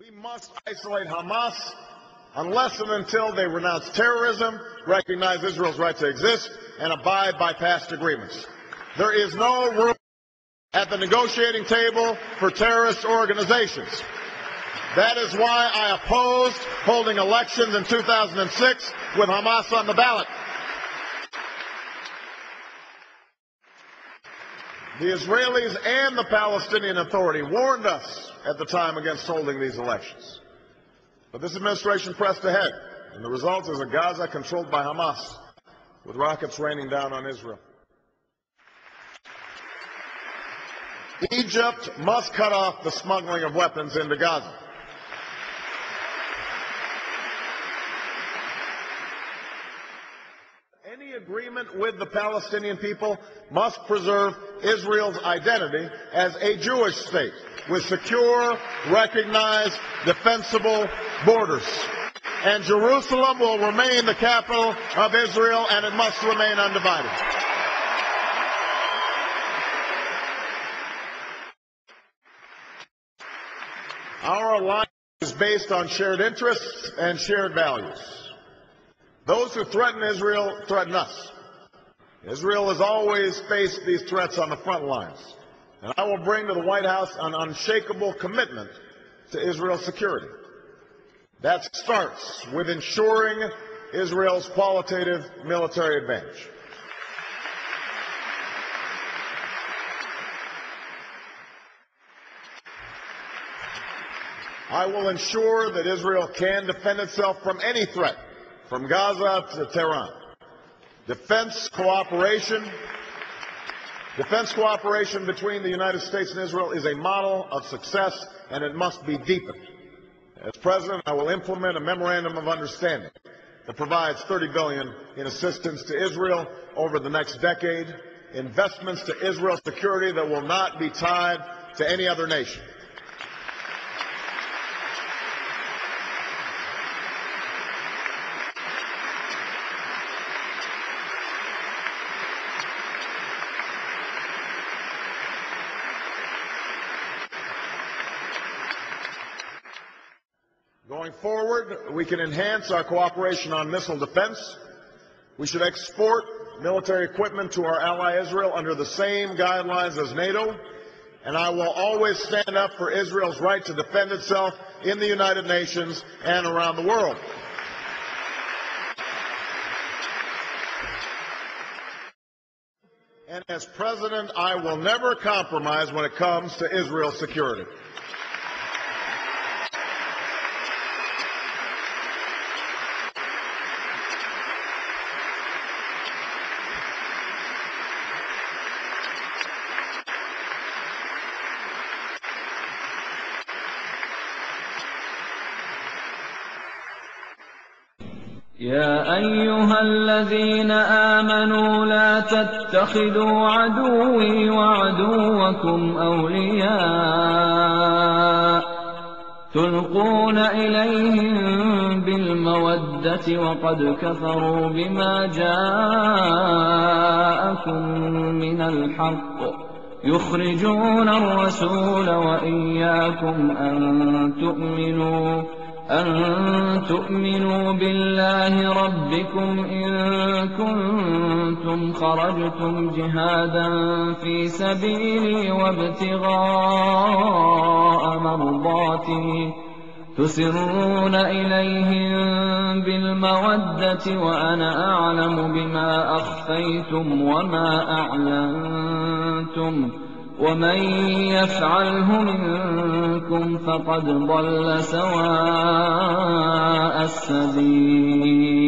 We must isolate Hamas unless and until they renounce terrorism, recognize Israel's right to exist, and abide by past agreements. There is no room at the negotiating table for terrorist organizations. That is why I opposed holding elections in 2006 with Hamas on the ballot. The Israelis and the Palestinian Authority warned us at the time against holding these elections. But this administration pressed ahead, and the result is a Gaza controlled by Hamas, with rockets raining down on Israel. Egypt must cut off the smuggling of weapons into Gaza. Any agreement with the Palestinian people must preserve Israel's identity as a Jewish state with secure, recognized, defensible borders. And Jerusalem will remain the capital of Israel, and it must remain undivided. Our alliance is based on shared interests and shared values. Those who threaten Israel threaten us. Israel has always faced these threats on the front lines, and I will bring to the White House an unshakable commitment to Israel's security. That starts with ensuring Israel's qualitative military advantage. I will ensure that Israel can defend itself from any threat, from Gaza to Tehran. Defense cooperation between the United States and Israel is a model of success, and it must be deepened. As President, I will implement a memorandum of understanding that provides $30 billion in assistance to Israel over the next decade, investments to Israel's security that will not be tied to any other nation. Going forward, we can enhance our cooperation on missile defense. We should export military equipment to our ally Israel under the same guidelines as NATO, and I will always stand up for Israel's right to defend itself in the United Nations and around the world. And as President, I will never compromise when it comes to Israel's security. يا أيها الذين آمنوا لا تتخذوا عدوي وعدوكم أولياء تلقون إليهم بالمودة وقد كفروا بما جاءكم من الحق يخرجون الرسول وإياكم أن تؤمنوا بالله ربكم إن كنتم خرجتم جهادا في سبيلي وابتغاء مرضاتي تسرون إليهم بالمودة وأنا أعلم بما أخفيتم وما أعلنتم ومن يفعله منكم فقد ضل سواء السبيل